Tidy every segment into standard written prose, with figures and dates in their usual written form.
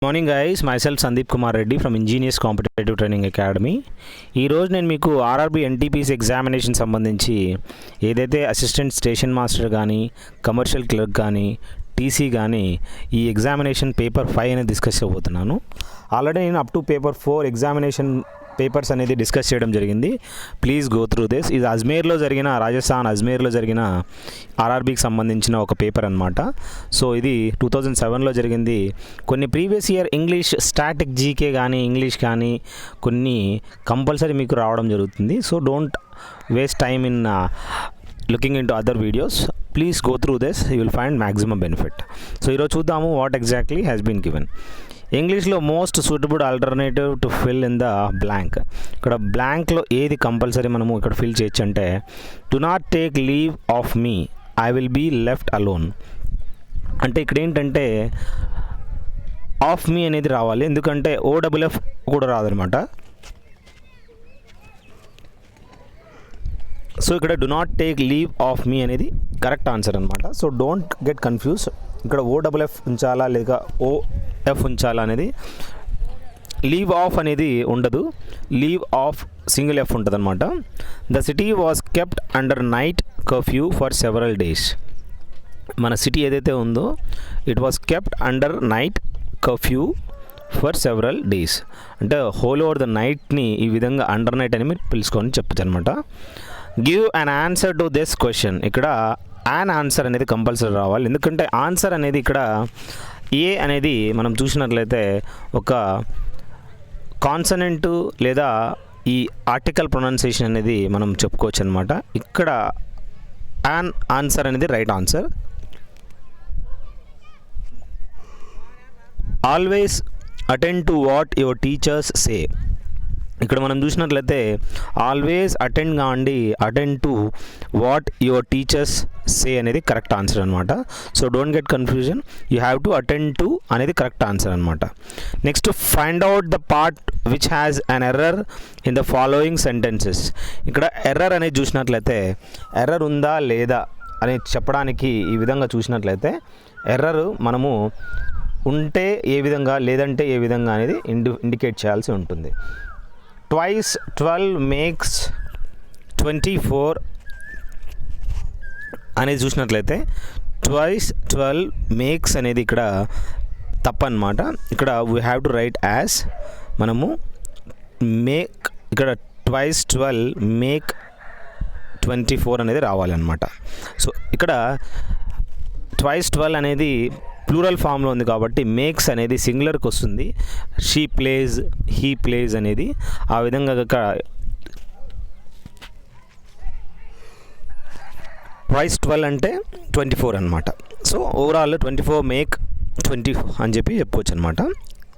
Morning guys, myself Sandeep Kumar Reddy from engineers competitive training academy. ఈరోజు నేను మీకు ఆర్ఆర్బీ ఎన్టీపీసీ ఎగ్జామినేషన్ సంబంధించి ఏదైతే అసిస్టెంట్ స్టేషన్ మాస్టర్ కానీ, కమర్షియల్ క్లర్క్ కానీ, టీసీ కానీ ఈ ఎగ్జామినేషన్ పేపర్ 5 అనేది డిస్కస్ చేయబోతున్నాను. ఆల్రెడీ నేను up to paper 4 examination papers అనేది డిస్కస్ చేయడం జరిగింది. Please go through this. ఇది రాజస్థాన్ అజ్మేర్లో జరిగిన ఆర్ఆర్బీకి సంబంధించిన ఒక పేపర్ అనమాట. సో ఇది 2007లో జరిగింది. కొన్ని previous year English static GK కానీ, ఇంగ్లీష్ కానీ కొన్ని కంపల్సరీ మీకు రావడం జరుగుతుంది. So don't waste time in looking into other videos. Please go through this, you will find maximum benefit. So ఈరోజు చూద్దాము what exactly has been given. ఇంగ్లీష్లో most suitable alternative to fill in the blank. ఇక్కడ బ్లాంక్లో ఏది compulsory మనము ఇక్కడ fill చేయొచ్చు అంటే, do not take leave of me, I will be left alone. అంటే ఇక్కడ ఏంటంటే ఆఫ్ మీ అనేది రావాలి, ఎందుకంటే ఓడబ్ల్యూఎఫ్ కూడా రాదనమాట. సో ఇక్కడ do not take leave of me అనేది కరెక్ట్ ఆన్సర్ అనమాట. So don't get confuse. ఇక్కడ ఓడబ్ల్యూఎఫ్ ఉంచాలా లేక ఓఎఫ్ ఉంచాలా అనేది, లీవ్ ఆఫ్ అనేది ఉండదు, లీవ్ ఆఫ్ సింగిల్ ఎఫ్ ఉంటుంది అనమాట. The city was kept under night curfew for several days. మన సిటీ ఏదైతే ఉందో it was kept under night curfew for several days. అంటే హోల్ ఓవర్ ద నైట్ని ఈ విధంగా అండర్ నైట్ అని మీరు పిలుచుకొని చెప్పచ్చు అనమాట. Give an answer to this question. ఇక్కడ యాన్ ఆన్సర్ అనేది కంపల్సరీ రావాలి, ఎందుకంటే ఆన్సర్ అనేది ఇక్కడ ఏ అనేది మనం చూసినట్లయితే ఒక కాన్సనెంట్ లేదా ఈ ఆర్టికల్ ప్రొనౌన్సియేషన్ అనేది మనం చెప్పుకోవచ్చు అనమాట. ఇక్కడ యాన్ ఆన్సర్ అనేది right answer. Always attend to what your teachers say. ఇక్కడ మనం చూసినట్లయితే ఆల్వేస్ అటెండ్ కాండి, attend to what your teachers say అనేది కరెక్ట్ ఆన్సర్ అనమాట. So don't get confusion, you have to attend to అనేది కరెక్ట్ ఆన్సర్ అనమాట. Next, find out the part which has an error in the following sentences. ఇక్కడ error అనేది చూసినట్లయితే error ఉందా లేదా అనేది చెప్పడానికి ఈ విధంగా చూసినట్లయితే ఎర్రర్ మనము ఉంటే ఏ విధంగా, లేదంటే ఏ విధంగా అనేది ఇండికేట్ చేయాల్సి ఉంటుంది. Twice 12 makes 24 అనేది చూసినట్లయితే ట్వైస్ 12 మేక్స్ అనేది ఇక్కడ తప్పనమాట. ఇక్కడ we have to right as మనము మేక్, ఇక్కడ ట్వైస్ 12 మేక్ 24 అనేది రావాలన్నమాట. సో ఇక్కడ ట్వైస్ 12 అనేది ప్లూరల్ ఫామ్లో ఉంది కాబట్టి మేక్స్ అనేది సింగులర్కి వస్తుంది. షీ ప్లేస్, హీ ప్లేస్ అనేది ఆ విధంగా ట్వైస్ 12 అంటే 24 అనమాట. సో ఓవరాల్ 24 మేక్ 20 అని చెప్పి చెప్పుకోవచ్చు అనమాట.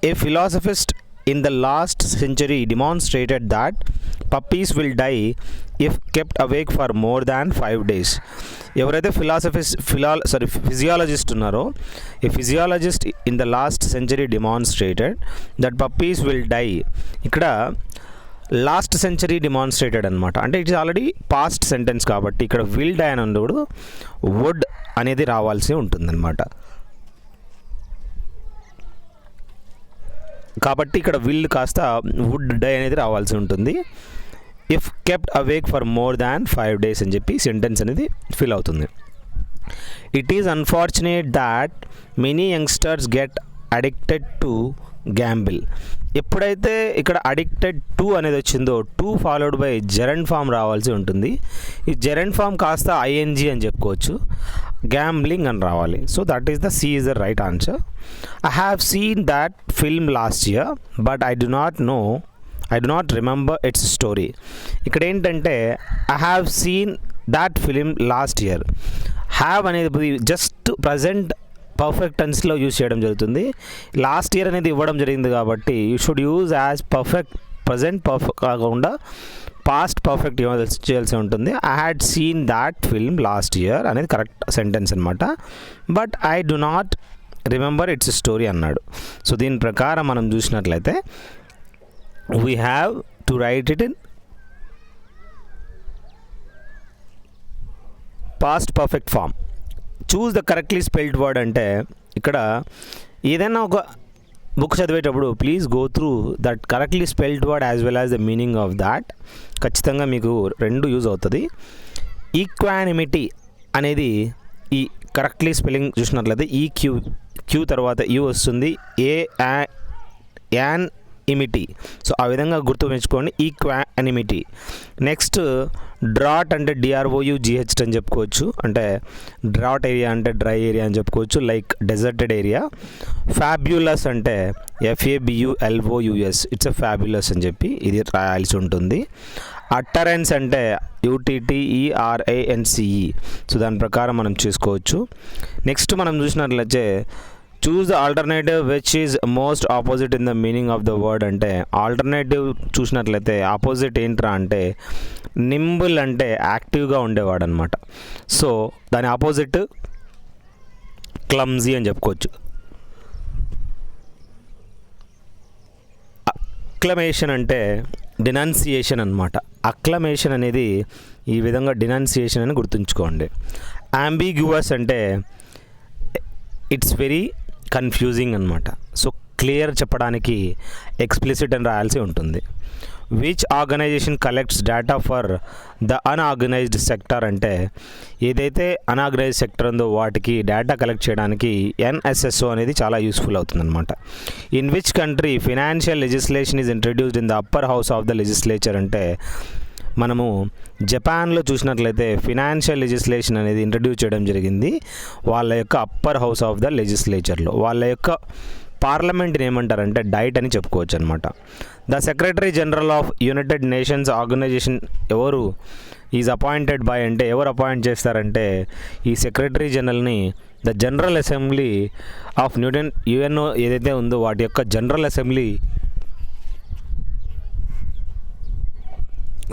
A philosophist in the last century demonstrated that puppies will die if kept awake for more than 5 days. ఎవరైతే ఫిజియాలజిస్ట్ ఉన్నారో, a physiologist in the last century demonstrated that puppies will die. ఇక్కడ last century demonstrated అనమాట, అంటే it's already past sentence కాబట్టి ఇక్కడ will die అని ఉన్నప్పుడు would అనేది రావాల్సి ఉంటుందన్నమాట. కాబట్టి ఇక్కడ విల్ కాస్త వుడ్ డై అనేది రావాల్సి ఉంటుంది. If kept awake for more than 5 days అని చెప్పి సెంటెన్స్ అనేది ఫిల్ అవుతుంది. It is unfortunate that many youngsters get addicted to gamble. ఎప్పుడైతే ఇక్కడ అడిక్టెడ్ టు అనేది వచ్చిందో to followed by gerund form రావాల్సి ఉంటుంది. ఈ జెరండ్ ఫామ్ కాస్త ఐఎన్జీ అని చెప్పుకోవచ్చు, గ్యాంబ్లింగ్ అని రావాలి. So that is the C is the right answer. I have seen that film last year but I do not remember its story. ఇక్కడ ఏంటంటే I have seen that film last year. Have అనేది just present perfect టెన్స్లో use చేయడం జరుగుతుంది. Last year అనేది ఇవ్వడం జరిగింది కాబట్టి you should use as perfect, present perfect కాకుండా పాస్ట్ పర్ఫెక్ట్ చేయాల్సి ఉంటుంది. I had seen that film last year అనేది కరెక్ట్ సెంటెన్స్ అనమాట. But I do not remember its story అన్నాడు. సో దీని ప్రకారం మనం చూసినట్లయితే we have to write it in past perfect form. Choose the correctly spelled word అంటే ఇక్కడ ఏదైనా ఒక బుక్ చదివేటప్పుడు please go through that correctly spelled word as well as the meaning of that. ఖచ్చితంగా మీకు రెండు యూజ్ అవుతుంది. ఈక్వానిమిటీ అనేది ఈ కరెక్ట్లీ స్పెల్లింగ్ చూసినట్లయితే క్యూ తర్వాత యూ వస్తుంది, యాన్ ఇమిటీ. సో ఆ విధంగా గుర్తు పెంచుకోండి, ఈక్వానిమిటీ. నెక్స్ట్ డ్రాట్ అంటే DROUGH అని చెప్పుకోవచ్చు, అంటే డ్రాట్ ఏరియా అంటే డ్రై ఏరియా అని చెప్పుకోవచ్చు, లైక్ డెజర్టెడ్ ఏరియా. ఫ్యాబ్యులస్ అంటే FABULOUS, ఇట్స్ ఎ ఫ్యాబ్యులస్ అని చెప్పి ఇది రాయాల్సి ఉంటుంది. అట్టరెన్స్ అంటే UTTERANCE. సో దాని ప్రకారం మనం చూసుకోవచ్చు. నెక్స్ట్ మనం చూసినట్లయితే choose the alternative which is most opposite in the meaning of the word. అంటే ఆల్టర్నేటివ్ చూసినట్లయితే ఆపోజిట్ ఏంట్రా అంటే నింబుల్ అంటే యాక్టివ్గా ఉండేవాడు అనమాట. సో దాని ఆపోజిట్ క్లమ్జీ అని చెప్పుకోవచ్చు. అక్లమేషన్ అంటే డినౌన్సియేషన్ అనమాట. అక్లమేషన్ అనేది ఈ విధంగా డినౌన్సియేషన్ అని గుర్తుంచుకోండి. అంబిగ్యువస్ అంటే ఇట్స్ వెరీ కన్ఫ్యూజింగ్ అనమాట. సో క్లియర్ చెప్పడానికి ఎక్స్ప్లిసిట్ అని రాయాల్సి ఉంటుంది. Which organization collects data for the unorganized sector అంటే ఏదైతే అన్ఆర్గనైజ్డ్ సెక్టర్ ఉందో వాటికి డేటా కలెక్ట్ చేయడానికి NSSO అనేది చాలా యూస్ఫుల్ అవుతుందన్నమాట. In which country financial legislation is introduced in the upper house of the legislature అంటే మనము జపాన్లో చూసినట్లయితే ఫినాన్షియల్ లెజిస్లేషన్ అనేది ఇంట్రడ్యూస్ చేయడం జరిగింది వాళ్ళ యొక్క అప్పర్ హౌస్ ఆఫ్ ద లెజిస్లేచర్లో. వాళ్ళ యొక్క పార్లమెంట్ని ఏమంటారంటే డైట్ అని చెప్పుకోవచ్చు అనమాట. The secretary general of United Nations Organisation ఎవరు ఈజ్ అపాయింటెడ్ బై అంటే ఎవరు అపాయింట్ చేస్తారంటే ఈ సెక్రటరీ జనరల్ని the general assembly of UNO ఏదైతే ఉందో వాటి యొక్క జనరల్ అసెంబ్లీ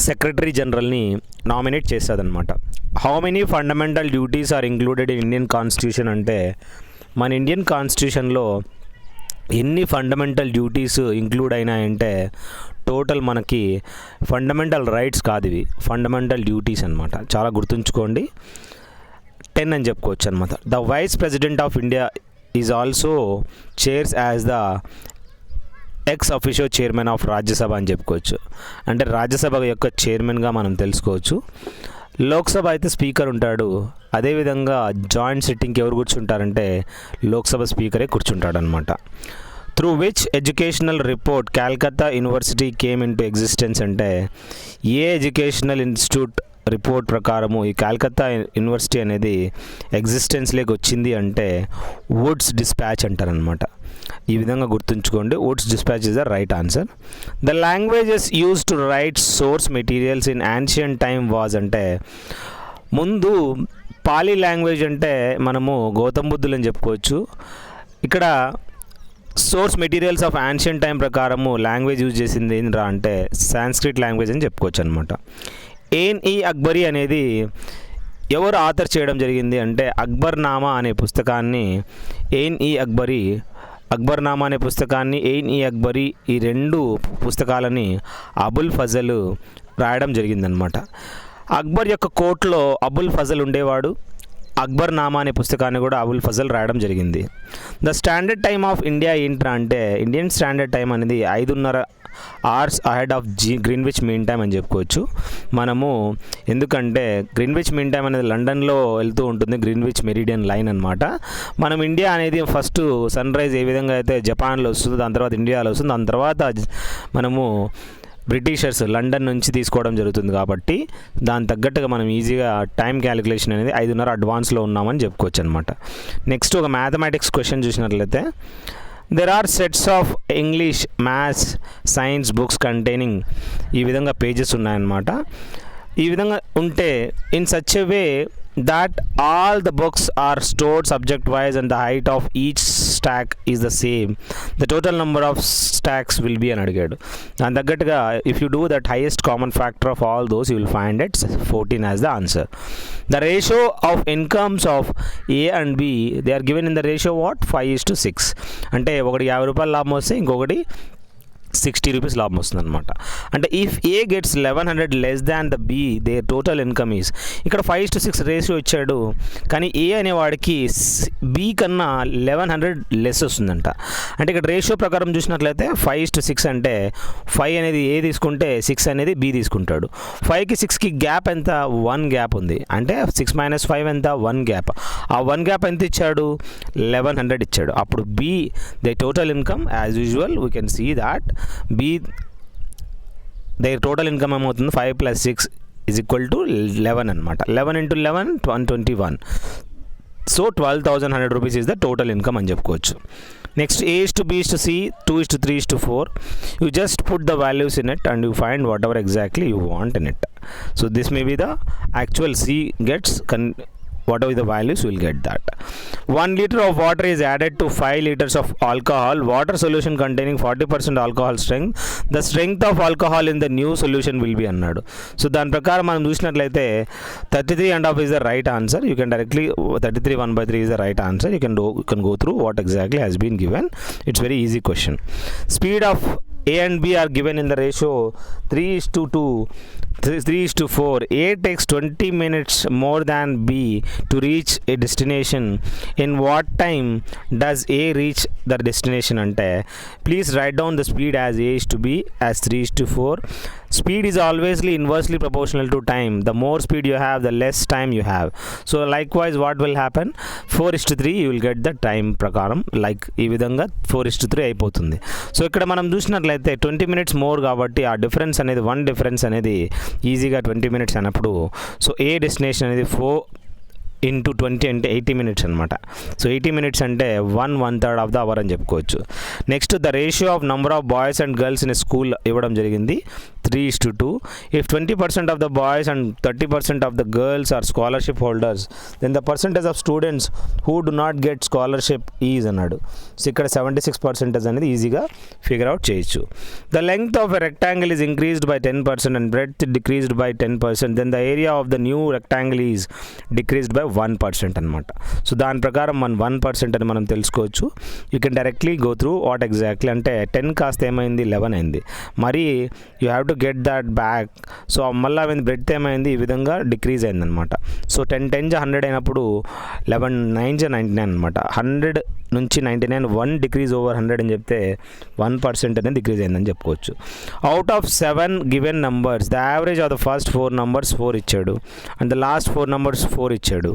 సెక్రటరీ జనరల్ని నామినేట్ చేస్తుందన్నమాట. How many fundamental duties are included in Indian constitution అంటే మన ఇండియన్ కాన్స్టిట్యూషన్లో ఎన్ని ఫండమెంటల్ డ్యూటీస్ ఇంక్లూడ్ అయినాయంటే టోటల్ మనకి ఫండమెంటల్ రైట్స్ కాదు, ఇవి ఫండమెంటల్ డ్యూటీస్ అనమాట. చాలా గుర్తుంచుకోండి, 10 అని చెప్పుకోవచ్చు అనమాట. The vice president of India is also chairs as the ex officio chairman of Rajya Sabha అని చెప్పుకోవచ్చు. అంటే రాజ్యసభ యొక్క చైర్మన్గా మనం తెలుసుకోవచ్చు. లోక్సభ అయితే స్పీకర్ ఉంటాడు, అదేవిధంగా జాయింట్ సిట్టింగ్కి ఎవరు కూర్చుంటారంటే లోక్సభ స్పీకరే కూర్చుంటాడు అనమాట. Through which educational report Calcutta university came into existence అంటే ఏ ఎడ్యుకేషనల్ ఇన్స్టిట్యూట్ రిపోర్ట్ ప్రకారము ఈ కలకత్తా యూనివర్సిటీ అనేది ఎగ్జిస్టెన్స్లోకి వచ్చింది అంటే వుడ్స్ డిస్పాచ్ అంటారనమాట. ఈ విధంగా గుర్తుంచుకోండి, Woods dispatch is the right answer. The languages use to right source materials in ancient time was అంటే ముందు పాలీ లాంగ్వేజ్ అంటే మనము గౌతమ్ బుద్ధులు అని చెప్పుకోవచ్చు. ఇక్కడ source materials of ancient time ప్రకారము లాంగ్వేజ్ యూజ్ చేసింది ఏంట్రా అంటే సాంస్క్రిట్ లాంగ్వేజ్ అని చెప్పుకోవచ్చు అనమాట. ఎన్.ఈ. అక్బరీ అనేది ఎవరు ఆథర్ చేయడం జరిగింది అంటే అక్బర్నామా అనే పుస్తకాన్ని ఎన్.ఈ. అక్బర్నామా అనే పుస్తకాన్ని ఎన్.ఈ. అక్బరీ ఈ రెండు పుస్తకాలని అబుల్ ఫజల్ రాయడం జరిగిందనమాట. అక్బర్ యొక్క కోర్టులో అబుల్ ఫజల్ ఉండేవాడు. అక్బర్నామా అనే పుస్తకాన్ని కూడా అబుల్ ఫజల్ రాయడం జరిగింది. The standard time of India ఏంట్రా అంటే ఇండియన్ స్టాండర్డ్ టైం అనేది 5:30 hours ahead of Greenwich mean time అని చెప్పుకోవచ్చు మనము. ఎందుకంటే గ్రీన్విచ్ మీన్ టైం అనేది లండన్లో వెళ్తూ ఉంటుంది, గ్రీన్విచ్ మెరిడియన్ లైన్ అనమాట. మనం ఇండియా అనేది ఫస్ట్ సన్ రైజ్ ఏ విధంగా అయితే జపాన్లో వస్తుందో దాని తర్వాత ఇండియాలో వస్తుంది, దాని తర్వాత మనము బ్రిటిషర్స్ లండన్ నుంచి తీసుకోవడం జరుగుతుంది. కాబట్టి దాని తగ్గట్టుగా మనం ఈజీగా టైం క్యాలిక్యులేషన్ అనేది 5:30 అడ్వాన్స్లో ఉన్నామని చెప్పుకోవచ్చు అనమాట. నెక్స్ట్ ఒక మ్యాథమెటిక్స్ క్వశ్చన్ చూసినట్లయితే there are sets of English, maths, science books containing ఈ విధంగా పేజెస్ ఉన్నాయన్నమాట. ఈ విధంగా ఉంటే in such a way that all the books are stored subject wise and the height of each stack is the same, the total number of stacks will be అని అడిగాడు. దాని తగ్గట్టుగా if you do that highest common factor of all those you will find it 14 as the answer. The ratio of incomes of A and B they are given in the ratio what 5:6 అంటే ఒకటి 50 రూపాయలు లాభం వస్తే ఇంకొకటి 60 rupees లాభం వస్తుంది అనమాట. అంటే if A gets 1100 less than the B they total income is, ఇక్కడ 5:6 రేషియో ఇచ్చాడు, కానీ ఏ అనేవాడికి బి కన్నా 1100 లెస్ వస్తుందంట. అంటే ఇక్కడ రేషియో ప్రకారం చూసినట్లయితే 5:6 అంటే 5 అనేది ఏ తీసుకుంటే 6 అనేది బి తీసుకుంటాడు. 5కి 6కి గ్యాప్ ఎంత, 1 గ్యాప్ ఉంది. అంటే 6 - 5 ఎంత, 1 గ్యాప్. ఆ 1 గ్యాప్ ఎంత ఇచ్చాడు, 1100 ఇచ్చాడు. అప్పుడు B they total income as usual we can see that B their total income ఏమవుతుంది, 5 + 6 = 11 అనమాట. 11 × 11 121. So 12,100 rupees is the total income అని చెప్పుకోవచ్చు. Next A:B:C 2:3:4. You just put the values in it and you find whatever exactly you want in it. So this may be the actual C gets whatever the values, will get that. 1 liter of water is added to 5 liters of alcohol. Water solution containing 40% alcohol strength. The strength of alcohol in the new solution will be అన్నాడు. So దాని ప్రకారం మనం చూసినట్లయితే 33.5 is the right answer. You can directly 33 1/3 is the right answer. You can go through what exactly has been given. It's very easy question. Speed of A and B are given in the ratio 3:2, 3:4. A takes 20 minutes more than B to reach a destination. In what time does A reach the destination? Ante please write down the speed as A:B as 3:4. Speed is always inversely proportional to time. The more speed you have, the less time you have. So likewise what will happen, 4:3 you will get the time ప్రకారం like ఈ విధంగా 4:3 అయిపోతుంది. So ఇక్కడ మనం చూసినట్లయితే 20 minutes more కాబట్టి ఆ difference అనేది 1 డిఫరెన్స్ అనేది ఈజీగా 20 minutes అన్నప్పుడు సో ఏ డెస్టినేషన్ అనేది 4 × 20 అంటే 80 minutes అనమాట. సో 80 minutes అంటే 1/3 ఆఫ్ ద అవర్ అని చెప్పుకోవచ్చు. Next the ratio of number of boys and girls in school ఇవ్వడం జరిగింది 3:2. If 20% of the boys and 30% of the girls are scholarship holders, then the percentage of students who do not get scholarship is అన్నాడు. So ఇక్కడ 76% అనేది ఈజీగా figure out చేయొచ్చు. The length of a rectangle is increased by 10% and breadth decreased by 10%, then the area of the new rectangle is decreased by 1% అనమాట. So దాని ప్రకారం మనం 1% అని మనం తెలుసుకోవచ్చు. You can directly go through what exactly అంటే 10 కాస్త ఏమైంది 11 అయింది. మరి you have to get that back. So మళ్ళీ అవి బ్రెడ్త్ ఏమైంది ఈ విధంగా డిక్రీజ్ అయిందనమాట. సో 10 × 100 అయినప్పుడు 11 9 × 99 అనమాట. 100 నుంచి 99 1 డిక్రీజ్ ఓవర్ 100 అని చెప్తే 1% అనేది డిక్రీజ్ అయిందని చెప్పుకోవచ్చు. Out of 7 given numbers the average of the first 4 numbers 4 ఇచ్చాడు అండ్ ద లాస్ట్ 4 numbers 4 ఇచ్చాడు.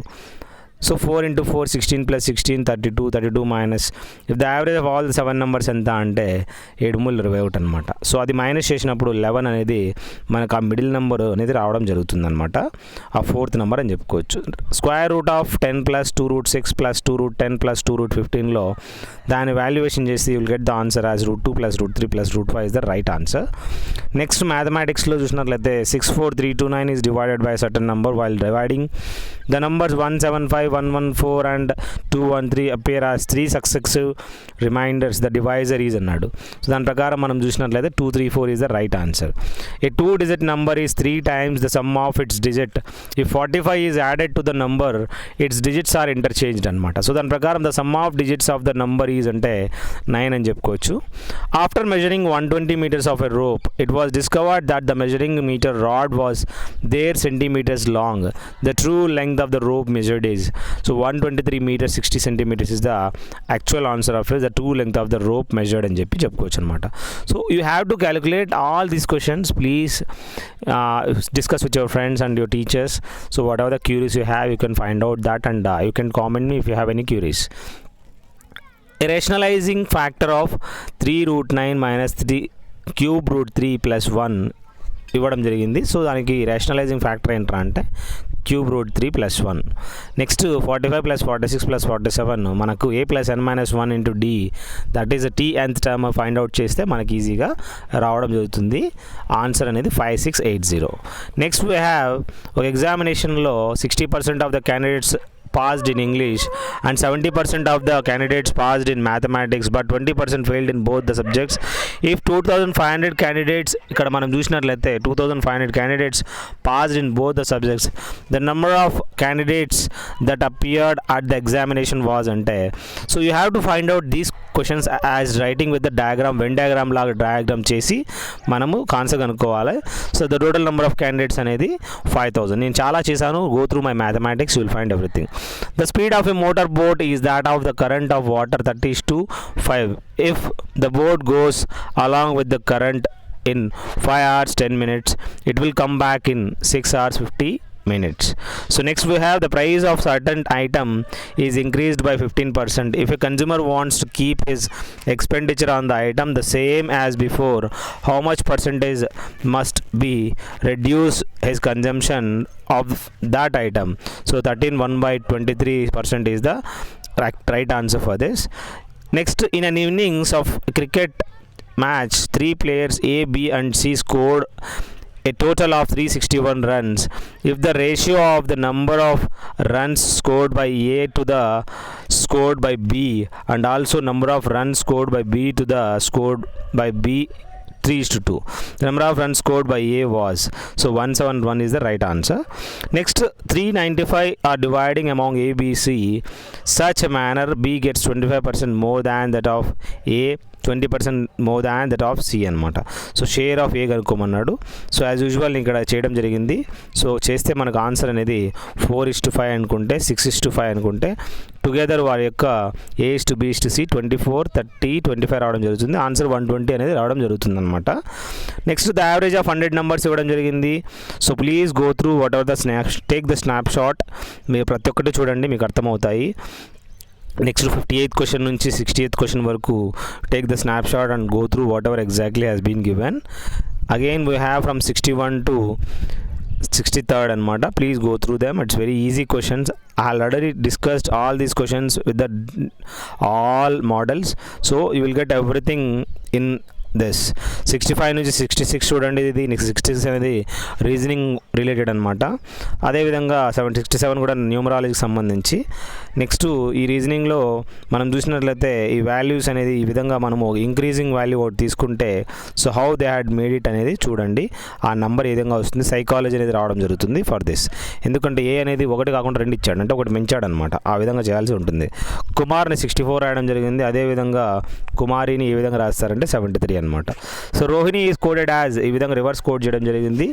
So 4 × 4 16 + 16 32 32 minus if the average of all the 7 numbers ఎంత అంటే 7×21 అనమాట. సో అది మైనస్ చేసినప్పుడు 11 అనేది మనకు ఆ మిడిల్ నెంబర్ అనేది రావడం జరుగుతుంది అనమాట. ఆ 4th నెంబర్ అని చెప్పుకోవచ్చు. స్క్వేర్ రూట్ ఆఫ్ 10 + 2√6 + 2√10 + 2√15లో దాని వాల్యుయేషన్ చేసి you will get the answer as √2 + √3 + √5 is the right answer. Next మ్యాథమెటిక్స్లో చూసినట్లయితే 64329 is divided by certain number while dividing the numbers 175 114 and 213 appear as 3 successive reminders. The divisor is అన్నాడు. So దాని ప్రకారం మనం చూసినట్లయితే 234 is the right answer. A 2-digit number is 3 times the sum of its digit. If 45 is added to the number, its digits are interchanged అనమాట. So దాని ప్రకారం the sum of digits of the number is అంటే 9 అని చెప్పుకోవచ్చు. After measuring 120 meters of a rope, it was discovered that the measuring meter rod was there centimeters long. The true length of the rope measured is, so 123 meters 60 centimeters is the actual answer of the true length of the rope measured అని చెప్పి చెప్పుకోవచ్చు అనమాట. So you have to calculate all these questions. Please discuss with your friends and your teachers. So whatever the queries you have, you can find out that and you can comment me if you have any queries. A rationalizing factor of 3√9 - 3 cube √3 + 1 ఇవ్వడం జరిగింది. So దానికి rationalising factor ఏంట్రా అంటే cube √3 + 1. Next 45 + 46 + 47 మనకు a + n - 1 × d that is T nth term find out చేస్తే మనకి ఈజీగా రావడం జరుగుతుంది. ఆన్సర్ అనేది 5680. నెక్స్ట్ వీ హ్యావ్ ఒక ఎగ్జామినేషన్లో 60% of the candidates passed in English and 70% of the candidates passed in mathematics but 20% failed in both the subjects. If 2500 candidates ఇక్కడ మనం చూసినట్లయితే 2500 candidates passed in both the subjects, the number of candidates that appeared at the examination was అంటే, so you have to find out these questions as writing with the diagram, Venn diagram లాగా diagram చేసి మనము answer కనుక్కోవాలి. So the total number of candidates అనేది 5000. నేను చాలా చేశాను. Go through my mathematics, you will find everything. The speed of a motor boat is that of the current of water 30:5. If the boat goes along with the current in 5 hours 10 minutes, it will come back in 6 hours 50 minutes. So next we have the price of certain item is increased by 15%. If a consumer wants to keep his expenditure on the item the same as before, how much percentage must be reduce his consumption of that item? So 13/1/23% is the right answer for this. Next, in an innings of cricket match, 3 players A, B and C scored a total of 361 runs. If the ratio of the number of runs scored by A to the scored by B and also number of runs scored by B to the scored by B 3:2, the number of runs scored by A was, so 171 is the right answer. Next, 395 are dividing among A, B, C such a manner B gets 25% more than that of A, 20% more than that of C అనమాట. So share of A కనుక్కోమన్నాడు. So as usual ఇక్కడ చేయడం జరిగింది. So చేస్తే మనకు answer అనేది 4:5 అనుకుంటే 6:5 అనుకుంటే టుగెదర్ వారి యొక్క A:B:C 24, 30, 25 రావడం జరుగుతుంది. ఆన్సర్ 120 అనేది రావడం జరుగుతుంది అనమాట. Next the average of 100 numbers ఇవ్వడం జరిగింది. So please go through what ever the take the snap shot. మీరు ప్రతి ఒక్కటి చూడండి, మీకు అర్థమవుతాయి. నెక్స్ట్ 58th క్వశ్చన్ నుంచి 60th క్వశ్చన్ వరకు take the snapshot and go through whatever exactly has been given. Again we have from 61 to 63rd అనమాట. Please go through them. It's very easy questions. I already discussed all these questions with the all models, so you will get everything in this. 65 నుంచి 66 చూడండి. ఇది next 66 అనేది reasoning related అనమాట. అదేవిధంగా 67 కూడా న్యూమరాలజీకి సంబంధించి. Next ఈ రీజనింగ్లో మనం చూసినట్లయితే ఈ వాల్యూస్ అనేది ఈ విధంగా మనము ఇంక్రీజింగ్ వాల్యూ ఒకటి తీసుకుంటే so how they had made it అనేది చూడండి. ఆ నెంబర్ ఏ విధంగా వస్తుంది. సైకాలజీ అనేది రావడం జరుగుతుంది ఫర్ దిస్. ఎందుకంటే ఏ అనేది 1 కాకుండా 2 ఇచ్చాడు, అంటే ఒకటి పెంచాడు అనమాట. ఆ విధంగా చేయాల్సి ఉంటుంది. కుమార్ని 64 రాయడం జరిగింది. అదేవిధంగా కుమారిని ఏ విధంగా రాస్తారంటే 73 అనమాట. So Rohini is coded as ఈ విధంగా రివర్స్ కోడ్ చేయడం జరిగింది.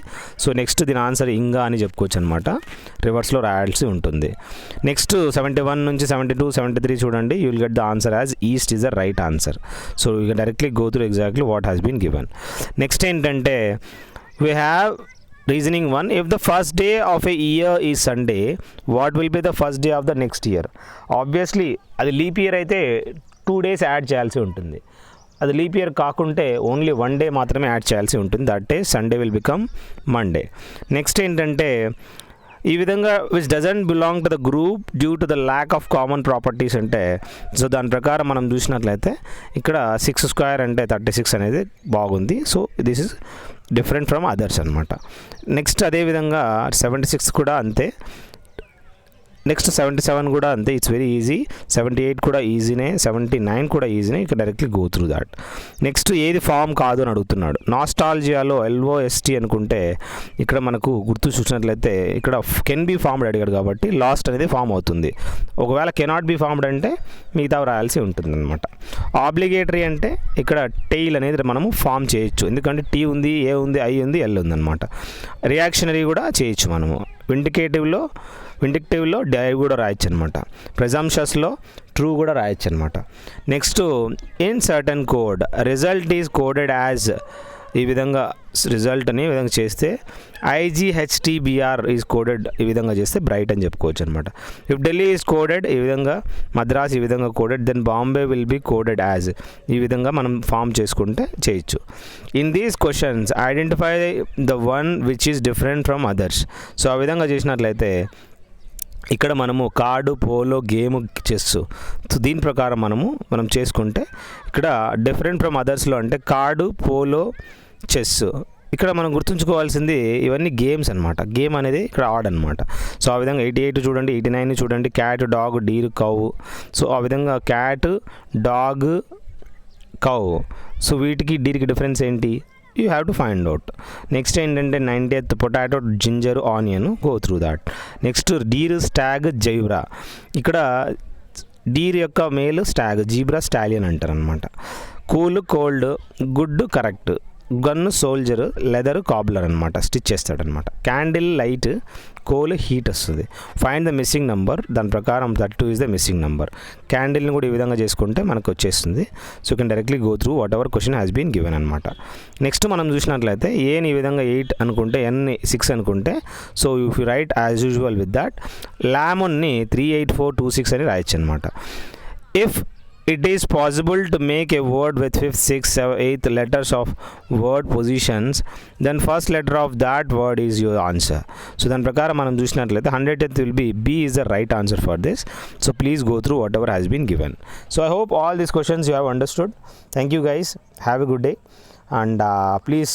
సో నెక్స్ట్ దీని ఆన్సర్ ఇంగా అని చెప్పుకోవచ్చు అనమాట. రివర్స్లో రాయాల్సి ఉంటుంది. నెక్స్ట్ 71 నుంచి 72, 73 చూడండి. You will get the answer as east is the right answer. So you can directly go through exactly what has been given. Next ఏంటంటే we have reasoning 1. If the first day of a year is Sunday, what will be the first day of the next year? Obviously అది leap year అయితే 2 days add చేయాల్సి ఉంటుంది. అది leap year కాకుంటే only 1 day మాత్రమే add చేయాల్సి ఉంటుంది. That day Sunday will become Monday. Next ఏంటంటే ఈ విధంగా which doesn't belong to the group due to the lack of common properties అంటే, సో దాని ప్రకారం మనం చూసినట్లయితే ఇక్కడ 6² అంటే 36 అనేది బాగుంది. So this is different from others అనమాట. నెక్స్ట్ అదేవిధంగా 76 కూడా అంతే. నెక్స్ట్ 77 కూడా అంతే. It's very easy. 78 కూడా ఈజీనే. 79 కూడా ఈజీనే. ఇక్కడ directly go through that. Next ఏది ఫామ్ కాదు అని అడుగుతున్నాడు. నాస్టాల్జియాలో LOST అనుకుంటే ఇక్కడ మనకు గుర్తు చూసినట్లయితే ఇక్కడ కెన్ బీ ఫార్మ్డ్ అడిగాడు కాబట్టి లాస్ట్ అనేది ఫామ్ అవుతుంది. ఒకవేళ కెనాట్ బీ ఫార్మ్డ్ అంటే మిగతా రాయాల్సి ఉంటుంది అనమాట. ఆబ్లిగేటరీ అంటే ఇక్కడ టెయిల్ అనేది మనము ఫామ్ చేయొచ్చు. ఎందుకంటే T ఉంది, A ఉంది, I ఉంది, L ఉంది అనమాట. రియాక్షనరీ కూడా చేయొచ్చు మనము. విండిక్టివ్లో డై కూడా రాయొచ్చు అనమాట. ప్రెజంప్షన్స్లో ట్రూ కూడా రాయొచ్చు అనమాట. Next in certain code result is coded as ఈ విధంగా రిజల్ట్ అని ఈ విధంగా చేస్తే IGHTBR ఈజ్ కోడెడ్ ఈ విధంగా చేస్తే బ్రైట్ అని చెప్పుకోవచ్చు అనమాట. ఇఫ్ ఢిల్లీ ఈజ్ కోడెడ్ ఈ విధంగా, మద్రాస్ ఈ విధంగా coded, then Bombay will be coded as ఈ విధంగా మనం ఫామ్ చేసుకుంటే చేయొచ్చు. In these questions identify the one which is different from others. So ఆ విధంగా చేసినట్లయితే ఇక్కడ మనము కార్డు, పోలో, గేమ్, చెస్, దీని ప్రకారం మనం చేసుకుంటే ఇక్కడ డిఫరెంట్ ఫ్రమ్ అదర్స్లో అంటే కార్డు, పోలో, చెస్ ఇక్కడ మనం గుర్తుంచుకోవాల్సింది ఇవన్నీ గేమ్స్ అనమాట. గేమ్ అనేది ఇక్కడ ఆడ్ అనమాట. సో ఆ విధంగా 88 చూడండి, 89 చూడండి, cat, dog, deer, cow. So ఆ విధంగా క్యాట్, డాగ్, కౌ. సో వీటికి డీర్కి డిఫరెన్స్ ఏంటి, you have to find out. Next ఏంటంటే 90th potato, ginger, onion, go through that. Next deer, stag, zebra. ఇక్కడ డీర్ యొక్క మేల్ స్టాగ్, జీబ్రా స్టాలియన్ అంటారు అనమాట. Cool, cold, good, correct, gun, soldier, leather, cobbler అనమాట, stitch చేస్తాడనమాట. Candle, light, coal, heat వస్తుంది. Find the missing number, దాని ప్రకారం 32 is the missing number. క్యాండిల్ని కూడా ఈ విధంగా చేసుకుంటే మనకు వచ్చేస్తుంది. So you can directly go through whatever question has been given అనమాట. నెక్స్ట్ మనం చూసినట్లయితే ఏని ఈ విధంగా 8 అనుకుంటే, ఎన్ 6 అనుకుంటే, so if you write as usual with that, లామోన్ని 38426 అని రాయొచ్చు అనమాట. If it is possible to make a word with 5th, 6th, 7th, 8th letters of word positions, then first letter of that word is your answer. So దాని ప్రకారం మనం చూసినట్లయితే 100th will be B is the right answer for this. So please go through whatever has been given. So I hope all these questions you have understood. Thank you guys. Have a good day, and please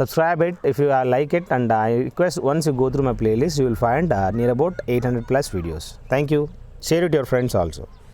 subscribe it if you like it, and I request once you go through my playlist you will find near about 800 plus videos. Thank you. Share it with your friends also.